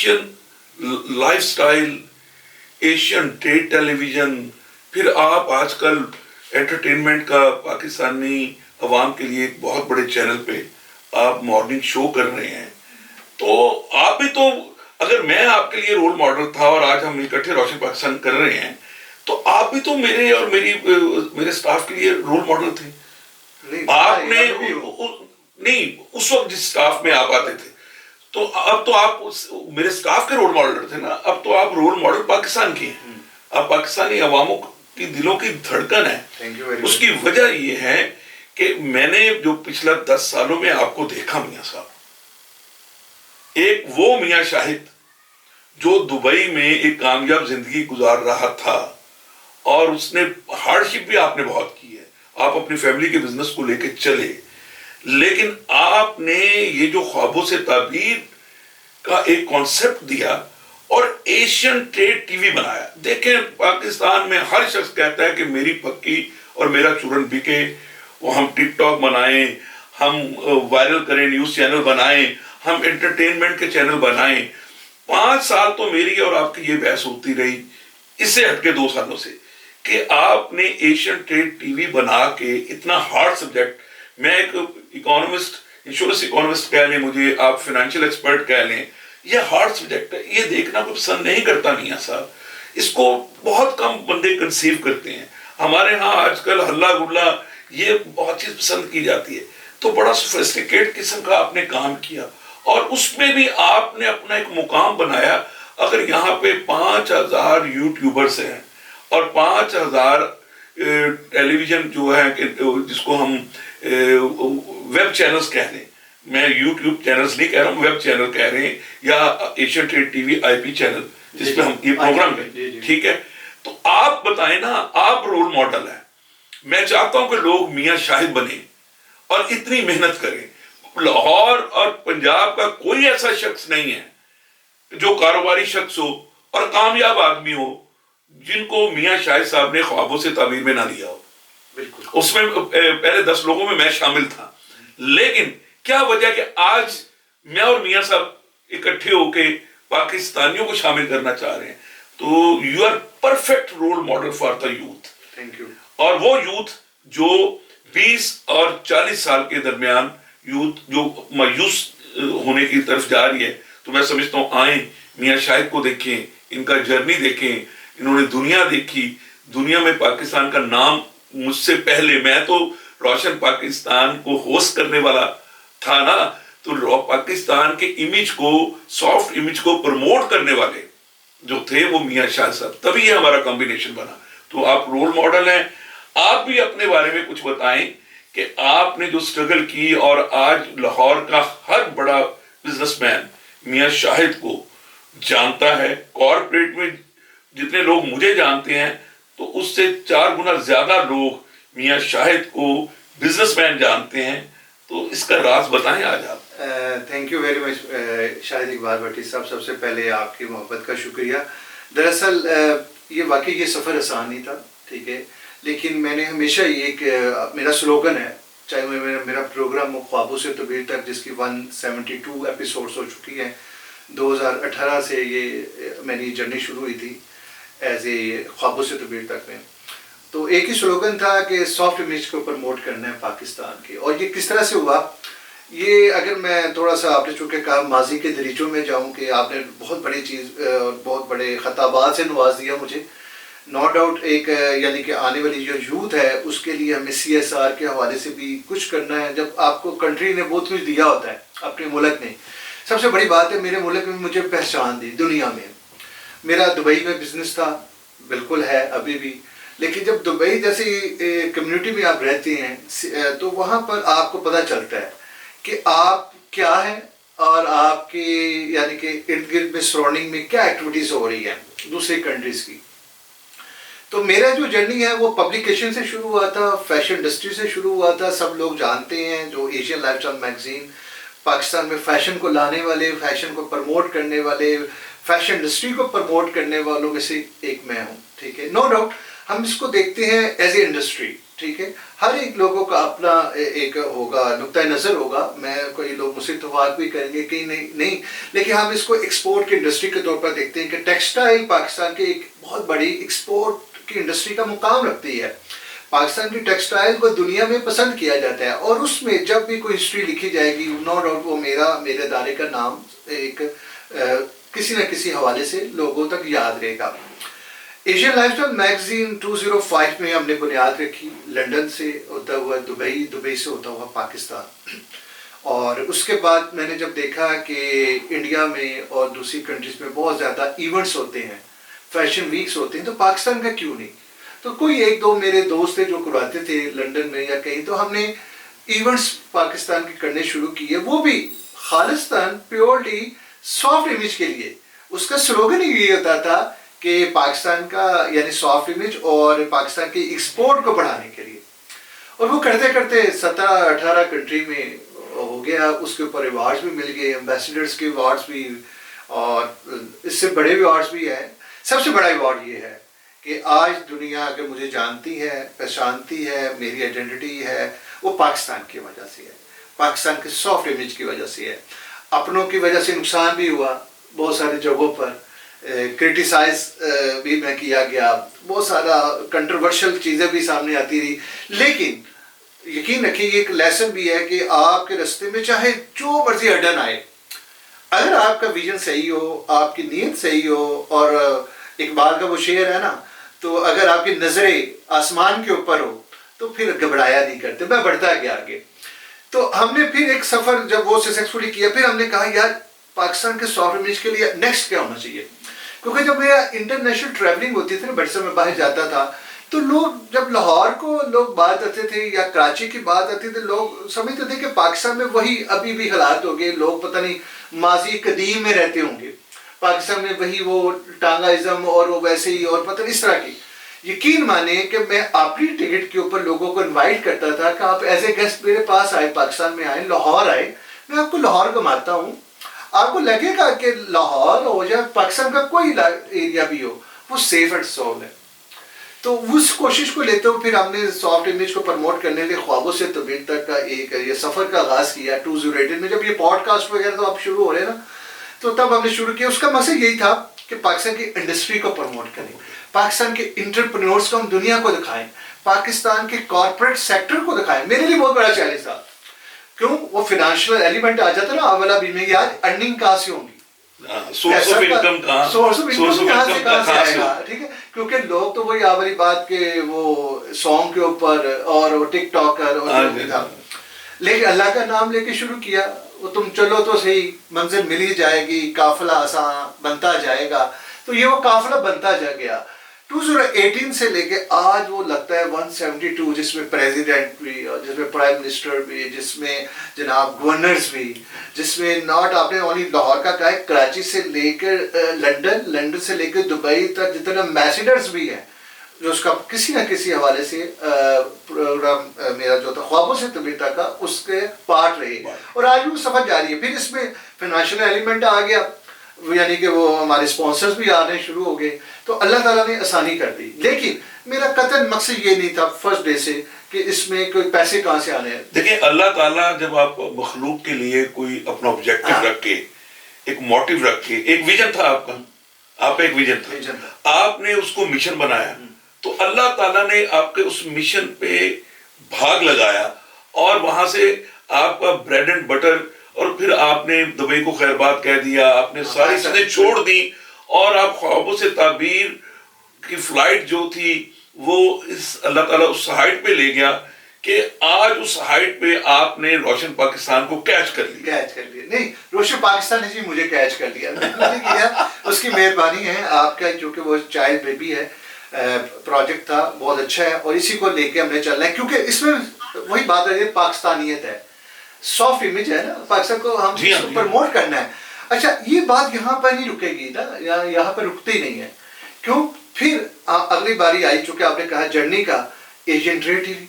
Asian lifestyle, Asian ٹیٹ television, پھر آپ آج کل انٹرٹینمنٹ کا پاکستانی عوام کے لیے ایک بہت بڑے چینل پہ آپ مارننگ شو کر رہے ہیں. تو آپ بھی تو, اگر میں آپ کے لیے رول ماڈل تھا اور آج ہم اکٹھے روشن پاکستان کر رہے ہیں, تو آپ بھی تو میرے اور میرے سٹاف کے لیے رول ماڈل تھے. آپ نے نہیں, اس وقت جس سٹاف میں آپ آتے تھے, تو اب تو آپ میرے سٹاف کے رول ماڈل تھے نا, اب تو آپ رول ماڈل پاکستان کے ہیں. آپ پاکستانی عواموں کی دلوں کی دھڑکن ہے. اس کی وجہ یہ ہے کہ میں نے جو پچھلا 10 سالوں میں آپ کو دیکھا میاں صاحب, ایک وہ میاں شاہد جو دبئی میں ایک کامیاب زندگی گزار رہا تھا, اور اس نے ہارڈ شپ بھی آپ نے بہت کی ہے, آپ اپنی فیملی کے بزنس کو لے کے چلے, لیکن آپ نے یہ جو خوابوں سے تعبیر کا ایک کانسیپٹ دیا اور ایشین ٹریڈ ٹی وی بنایا. دیکھیں پاکستان میں ہر شخص کہتا ہے کہ میری پکی اور میرا چورن بکے, وہ ہم ٹک ٹاک بنائیں, ہم وائرل کریں, نیوز چینل بنائیں, ہم انٹرٹینمنٹ کے چینل بنائیں. 5 سال تو میری اور آپ کی یہ بحث ہوتی رہی, اس سے ہٹ کے 2 سالوں سے, کہ آپ نے ایشین ٹریڈ ٹی وی بنا کے اتنا ہارڈ سبجیکٹ, میں ایک اکانومسٹ, انشورنس اکانومسٹ کہہ لیں مجھے, آپ فائنینشیل ایکسپرٹ کہہ لیں, یہ ہارڈ سبجیکٹ ہے, یہ دیکھنا کوئی پسند نہیں کرتا میاں صاحب. اس کو بہت کم بندے کنسیو کرتے ہیں. ہمارے ہاں آج کل ہلا گلا یہ بہت چیز پسند کی جاتی ہے. تو بڑا سوفسٹیکیٹ قسم کا آپ نے کام کیا, اور اس میں بھی آپ نے اپنا ایک مقام بنایا. اگر یہاں پہ 5000 یوٹیوبرز ہیں اور 5000 ٹیلی ویژن جو ہے جس کو ہم ویب چینلز کہہ لیں, میں یوٹیوب چینلز نہیں کہہ رہا ہوں, ویب چینل کہہ رہے ہیں, یا ایشین ٹریڈ ٹی وی آئی پی چینل جس پہ ہم یہ پروگرام ہے, ٹھیک ہے. تو آپ بتائیں نا, آپ رول ماڈل ہیں. میں چاہتا ہوں کہ لوگ میاں شاہد بنیں اور اتنی محنت کریں. لاہور اور پنجاب کا کوئی ایسا شخص نہیں ہے جو کاروباری شخص ہو اور کامیاب آدمی ہو جن کو میاں شاہد صاحب نے خوابوں سے تعبیر میں نہ لیا ہو. اس میں پہلے 10 لوگوں میں شامل تھا. لیکن کیا وجہ کہ آج میں اور میاں صاحب اکٹھے ہو کے پاکستانیوں کو شامل کرنا چاہ رہے ہیں. تو you are perfect role model for the youth. Thank you. اور وہ یوتھ جو 20 اور 40 سال کے درمیان یوتھ جو مایوس ہونے کی طرف جا رہی ہے, تو میں سمجھتا ہوں آئیں میاں شاہد کو دیکھیں, ان کا جرنی دیکھیں. انہوں نے دنیا دیکھی, دنیا میں پاکستان کا نام مجھ سے پہلے, میں تو روشن پاکستان کو ہوسٹ کرنے والا تھا نا, تو پاکستان کے امیج کو, سافٹ امیج کو پروموٹ کرنے والے جو تھے وہ میاں شاہ صاحب, تبھی یہ ہمارا کمبینیشن بنا. تو آپ رول ماڈل ہیں. آپ بھی اپنے بارے میں کچھ بتائیں کہ آپ نے جو سٹرگل کی, اور آج لاہور کا ہر بڑا بزنس مین میاں شاہد کو جانتا ہے. کارپوریٹ میں جتنے لوگ مجھے جانتے ہیں تو اس سے 4 گنا زیادہ لوگ میاں شاہد کو بزنس مین جانتے ہیں. تو اس کا راز بتائیں آج آپ. تھینک یو ویری مچ شاہد اقبال بھٹی صاحب. سب سے پہلے آپ کی محبت کا شکریہ. دراصل یہ واقعی یہ سفر آسان نہیں تھا, ٹھیک ہے, لیکن میں نے ہمیشہ ایک میرا سلوگن ہے, چاہے میرا پروگرام خوابوں سے تعبیر تک جس کی 172 ایپیسوڈز ہو چکی ہیں. 2018 سے یہ میری جرنی شروع ہوئی تھی ایز اے خوابوں سے تعبیر تک میں. تو ایک ہی سلوگن تھا کہ سافٹ امیج کو پروموٹ کرنا ہے پاکستان کی. اور یہ کس طرح سے ہوا, یہ اگر میں تھوڑا سا, آپ نے چونکہ کہا ماضی کے دریچوں میں جاؤں کہ آپ نے بہت بڑی چیز اور بہت بڑے خطابات سے نواز دیا مجھے. نو ڈاؤٹ ایک یعنی کہ آنے والی جو یوتھ ہے اس کے لیے ہمیں CSR کے حوالے سے بھی کچھ کرنا ہے. جب آپ کو کنٹری نے بہت کچھ دیا ہوتا ہے, اپنے ملک نے, سب سے بڑی بات ہے میرے ملک میں مجھے پہچان دی دنیا میں. میرا دبئی میں بزنس تھا, بالکل ہے ابھی بھی, لیکن جب دبئی جیسی کمیونٹی میں آپ رہتے ہیں تو وہاں پر آپ کو پتہ چلتا ہے کہ آپ کیا ہیں اور آپ کی یعنی کہ ارد گرد میں سراؤنڈنگ میں کیا ایکٹیویٹیز ہو رہی ہیں دوسری کنٹریز کی. تو میرا جو جرنی ہے وہ پبلیکیشن سے شروع ہوا تھا, فیشن انڈسٹری سے شروع ہوا تھا. سب لوگ جانتے ہیں جو Asian life style magazine Pakistan میں فیشن کو لانے والے, فیشن کو پروموٹ کرنے والے, فیشن انڈسٹری کو پروموٹ کرنے والوں میں سے ایک میں ہوں, ٹھیک ہے. نو ڈاؤٹ ہم اس کو دیکھتے ہیں ایز اے انڈسٹری, ٹھیک ہے. ہر ایک لوگوں کا اپنا ایک ہوگا نقطۂ نظر ہوگا. میں کوئی لوگ مجھ سے اتفاق بھی کریں گے کہ نہیں لیکن ہم اس کو ایکسپورٹ کی انڈسٹری کے طور پر دیکھتے ہیں کہ ٹیکسٹائل پاکستان کے ایک بہت بڑی ایکسپورٹ کی انڈسٹری کا مقام رکھتی ہے. پاکستان کی ٹیکسٹائل کو دنیا میں پسند کیا جاتا ہے اور اس میں جب بھی کوئی ہسٹری لکھی جائے گی نو ڈاؤٹ وہ میرے ادارے کا نام ایک کسی نہ کسی حوالے سے لوگوں تک یاد رہے گا. ایشین لائف اسٹائل میگزین 2005 میں ہم نے بنیاد رکھی, لنڈن سے ہوتا ہوا دبئی سے ہوتا ہوا پاکستان. اور اس کے بعد میں نے جب دیکھا کہ انڈیا میں اور دوسری کنٹریز میں بہت زیادہ ایونٹس ہوتے ہیں, فیشن ویکس ہوتے ہیں, تو پاکستان کا کیوں نہیں. تو کوئی ایک دو میرے دوست تھے جو کرواتے تھے لنڈن میں یا کہیں, تو ہم نے ایونٹس پاکستان کے کرنے شروع کیے, وہ بھی خالصتاً پیورلی سافٹ امیج کے لیے. اس کا سلوگن ہی یہ ہوتا تھا کہ پاکستان کا یعنی سافٹ امیج اور پاکستان کی ایکسپورٹ کو بڑھانے کے لیے. اور وہ کرتے کرتے 17-18 کنٹری میں ہو گیا. اس کے اوپر ایوارڈز بھی مل گئے, امبیسڈرز کے ایوارڈز بھی, اور اس سے بڑے ایوارڈز بھی ہیں. سب سے بڑا ایوارڈ یہ ہے کہ آج دنیا اگر مجھے جانتی ہے, پہچانتی ہے, میری آئیڈینٹی ہے, وہ پاکستان کی وجہ سے ہے, پاکستان کے سافٹ امیج کی وجہ سے ہے. اپنوں کی وجہ سے نقصان بھی ہوا بہت ساری جگہوں پر, کرٹیسائز بھی میں کیا گیا, بہت سارا کنٹروورشل چیزیں بھی سامنے آتی رہی. لیکن یقین رکھیے یہ ایک لیسن بھی ہے کہ آپ کے راستے میں چاہے جو مرضی ہرڈن آئے, اگر آپ کا ویژن صحیح ہو, آپ کی نیت صحیح ہو, اور اقبال کا وہ شعر ہے نا, تو اگر آپ کی نظریں آسمان کے اوپر ہو تو پھر گھبرایا نہیں کرتے. میں بڑھتا گیا آگے. تو ہم نے پھر ایک سفر جب وہ سکسیسفلی کیا, پھر ہم نے کہا یار پاکستان کے سافٹ امیج کے لیے نیکسٹ کیا ہونا چاہیے. کیونکہ جب میرا انٹرنیشنل ٹریولنگ ہوتی تھی نا, بڑے سے میں باہر جاتا تھا, تو لوگ جب لاہور کو لوگ بات کرتے تھے یا کراچی کی بات آتی تھی, لوگ سمجھتے تھے کہ پاکستان میں وہی ابھی بھی حالات ہو گئے, لوگ پتہ نہیں ماضی قدیم میں رہتے ہوں گے, پاکستان میں وہی وہ ٹانگائزم اور وہ ویسے ہی اور پتہ نہیں اس طرح کی. یقین مانے کہ میں اپنی ٹکٹ کے اوپر لوگوں کو انوائٹ کرتا تھا کہ آپ ایز اے گیسٹ میرے پاس آئے, پاکستان میں آئے, لاہور آئے, میں آپ کو لاہور گھماتا ہوں. آپ کو لگے گا کہ لاہور ہو یا پاکستان کا کوئی ایریا بھی ہو, وہ سیف اینڈ سون ہے. تو اس کوشش کو لیتے ہوئے پھر ہم نے سافٹ امیج کو پروموٹ کرنے کے لیے خوابوں سے تعبیر تک کا ایک یہ سفر کا آغاز کیا 2018 میں. جب یہ پوڈ کاسٹ وغیرہ تو اب شروع ہو رہے ہیں نا, تو تب ہم نے شروع کیا. اس کا مقصد یہی تھا کہ پاکستان کی انڈسٹری کو پروموٹ کریں, پاکستان کے انٹرپرینورز کو ہم دنیا کو دکھائیں, پاکستان کے کارپوریٹ سیکٹر کو دکھائیں. میرے لیے بہت بڑا چیلنج تھا, کیوں وہ فائنینشیل ایلیمنٹ آ جاتا نا اولا بھی میں, یار ارننگ کہاں سے ہوں گی, سورس آف انکم کہاں سے آئے گا. ٹھیک ہے, کیونکہ لوگ تو وہی والی بات کہ وہ سانگ کے اوپر اور وہ ٹک ٹاکر اور لیکن اللہ کا نام لے کے شروع کیا. وہ تم چلو تو صحیح, منزل مل ہی جائے گی, قافلہ آسان بنتا جائے گا. تو یہ وہ قافلہ بنتا جا گیا 2018 سے لے کے آج. وہ لگتا ہے 172, جس میں پریزیڈنٹ بھی, اور جس میں پرائم منسٹر بھی, جس میں جناب گورنرز بھی, جس میں ناٹ آپ نے اونلی لاہور کا کہا ہے, کراچی سے لے کر لنڈن سے لے کر دبئی تک جتنے امبیسڈرز بھی ہیں, جو اس کا کسی نہ کسی حوالے سے پروگرام میرا جو تھا خوابوں سے تعبیر تک کا اس کے پارٹ رہے, اور آج بھی وہ سفر جاری ہے. پھر اس میں فائنینشیل ایلیمنٹ آ گیا, یعنی کہ وہ ہمارے اسپانسرز بھی آنے شروع ہو گئے. تو اللہ تعالیٰ نے آسانی کر دی. لیکن میرا قطعاً مقصد یہ نہیں تھا فرسٹ ڈے سے کہ اس میں کوئی پیسے کہاں سے آنے ہیں. دیکھیں اللہ تعالیٰ جب آپ مخلوق کے لیے کوئی اپنا آبجیکٹو رکھ کے, ایک موٹیو رکھ کے, ایک ویژن تھا آپ کا, آپ ایک ویژن تھا, آپ نے اس کو مشن بنایا, تو اللہ تعالیٰ نے آپ کے اس مشن پہ بھاگ لگایا, اور وہاں سے آپ کا بریڈ اینڈ بٹر, اور پھر آپ نے دبئی کو خیر بات کہہ دیا, آپ نے ساری چیزیں چھوڑ دی, اور آپ خوابوں سے تعبیر کی فلائٹ جو تھی وہ اس اللہ تعالیٰ اس ہائٹ پہ لے گیا کہ آج اس ہائٹ پہ آپ نے روشن پاکستان کو کیچ کر لیا. نہیں, روشن پاکستان نے جی مجھے کیچ کر لیا, میں نے کیا, اس کی مہربانی ہے آپ کا, جو کہ وہ چائلڈ بیبی ہے, پروجیکٹ تھا بہت اچھا ہے, اور اسی کو لے کے ہم نے چلنا ہے, کیونکہ اس میں وہی بات ہے, پاکستانیت ہے, سافٹ امیج ہے نا, پاکستان کو ہم پروموٹ کرنا ہے. اچھا, یہ بات یہاں پر نہیں رکے گی نا, یہاں پر رکتے ہی نہیں ہے. کیوں؟ پھر اگلی باری آئی, چونکہ آپ نے کہا جرنی کا, ایشین ٹریڈ ٹی وی.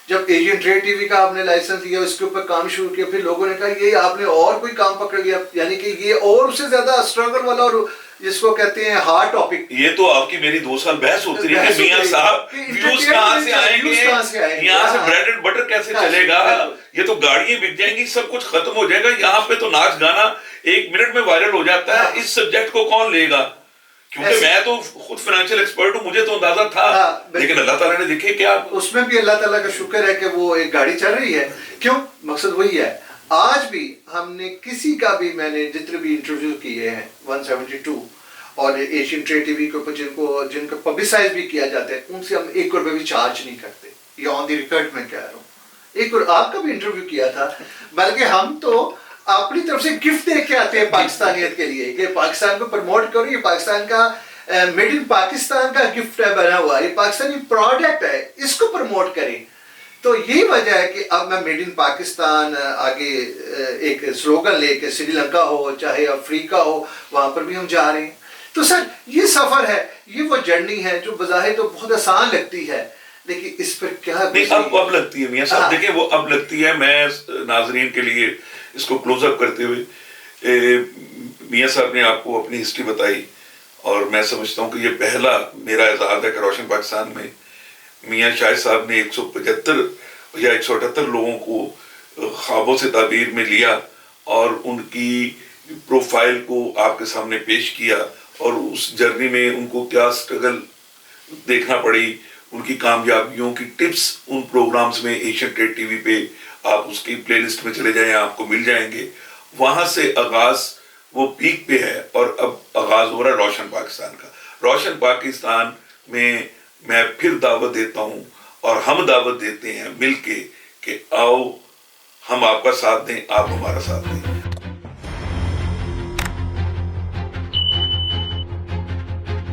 جب ایشین ٹریڈ ٹی وی کا آپ نے لائسنس لیا, اس کے اوپر کام شروع کیا, پھر لوگوں نے کہا یہ آپ نے اور کوئی کام پکڑ لیا, یعنی کہ یہ اور اس سے زیادہ اسٹرگل والا اور جس کو کہتے ہیں ہارڈ ٹاپک. یہ تو آپ کی میری 2 سال بحث ہوتی رہی کہ میاں صاحب ویوز کہاں سے آئیں گے, یہاں سے بریڈ اینڈ بٹر کیسے چلے گا, یہ تو گاڑیاں بک جائیں گی, سب کچھ ختم ہو جائے گا, یہاں پہ تو ناچ گانا 1 منٹ میں وائرل ہو جاتا ہے, اس سبجیکٹ کو کون لے گا؟ کیونکہ میں تو خود فائنینشیل ایکسپرٹ ہوں, مجھے تو اندازہ تھا, لیکن اللہ تعالیٰ نے دیکھے کیا اس میں بھی اللہ تعالیٰ کا شکر ہے کہ وہ ایک گاڑی چل رہی ہے. کیوں؟ مقصد وہی ہے. آج بھی ہم نے کسی کا بھی, میں نے جتنے بھی انٹرویو کیے ہیں 172 اور ایشین ٹریڈ ٹی وی کے اوپر جن کو پبلسائز بھی کیا جاتا ہے, ان سے ہم 1 روپے بھی چارج نہیں کرتے. یہ آن دی ریکارڈ میں کہہ رہا ہوں. آپ کا بھی انٹرویو کیا تھا, بلکہ ہم تو اپنی طرف سے گفٹ دے کے آتے ہیں پاکستانیت کے لیے کہ پاکستان کو پروموٹ کرو, یہ پاکستان کا میڈ ان پاکستان کا گفٹ ہے بنا ہوا, یہ پاکستانی پروڈکٹ ہے, اس کو پروموٹ کریں. تو یہی وجہ ہے کہ اب میں میڈ ان پاکستان آگے ایک سلوگن لے کے سری لنکا ہو چاہے افریقہ ہو, وہاں پر بھی ہم جا رہے ہیں. تو سر یہ سفر ہے, یہ وہ جرنی ہے جو بظاہر تو بہت آسان لگتی ہے, لیکن اس پر کیا اب لگتی ہے میاں صاحب. دیکھیں وہ اب لگتی ہے. میں ناظرین کے لیے اس کو کلوز اپ کرتے ہوئے, میاں صاحب نے آپ کو اپنی ہسٹری بتائی, اور میں سمجھتا ہوں کہ یہ پہلا میرا اعزاز ہے کہ روشن پاکستان میں میاں شاہد صاحب نے 175 یا 178 لوگوں کو خوابوں سے تعبیر میں لیا اور ان کی پروفائل کو آپ کے سامنے پیش کیا, اور اس جرنی میں ان کو کیا سٹرگل دیکھنا پڑی, ان کی کامیابیوں کی ٹپس ان پروگرامز میں ایشین ٹریڈ ٹی وی پہ آپ اس کی پلے لسٹ میں چلے جائیں, آپ کو مل جائیں گے. وہاں سے آغاز وہ پیک پہ ہے, اور اب آغاز ہو رہا ہے روشن پاکستان کا. روشن پاکستان میں پھر دعوت دیتا ہوں, اور ہم دعوت دیتے ہیں مل کے کہ آؤ ہم آپ کا ساتھ دیں, آپ ہمارا ساتھ دیں.